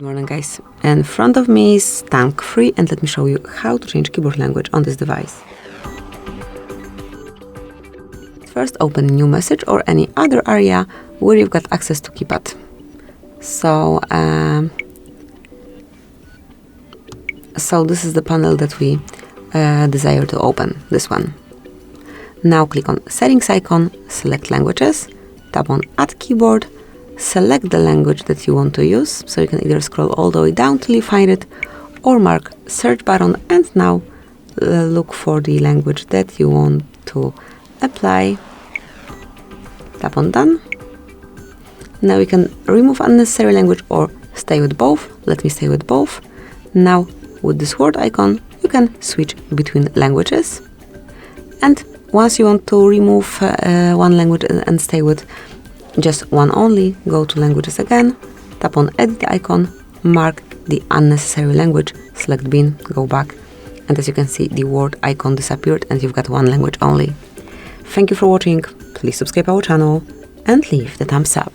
Good morning, guys. In front of me is Tank 3 and let me show you how to change keyboard language on this device. First, open new message or any other area where you've got access to keypad. So this is the panel that we desire to open, this one. Now click on Settings icon, select Languages, tap on Add Keyboard, select the language that you want to use, so you can either scroll all the way down till you find it, or mark Search button and now look for the language that you want to apply. Tap on Done. Now you can remove unnecessary language or stay with both. Let me stay with both. Now with this word icon you can switch between languages, and once you want to remove one language and stay with just one only, go to Languages again, tap on Edit icon, mark the unnecessary language, select bin, go back, and as you can see the word icon disappeared and you've got one language only. Thank you for watching, please subscribe our channel and leave the thumbs up.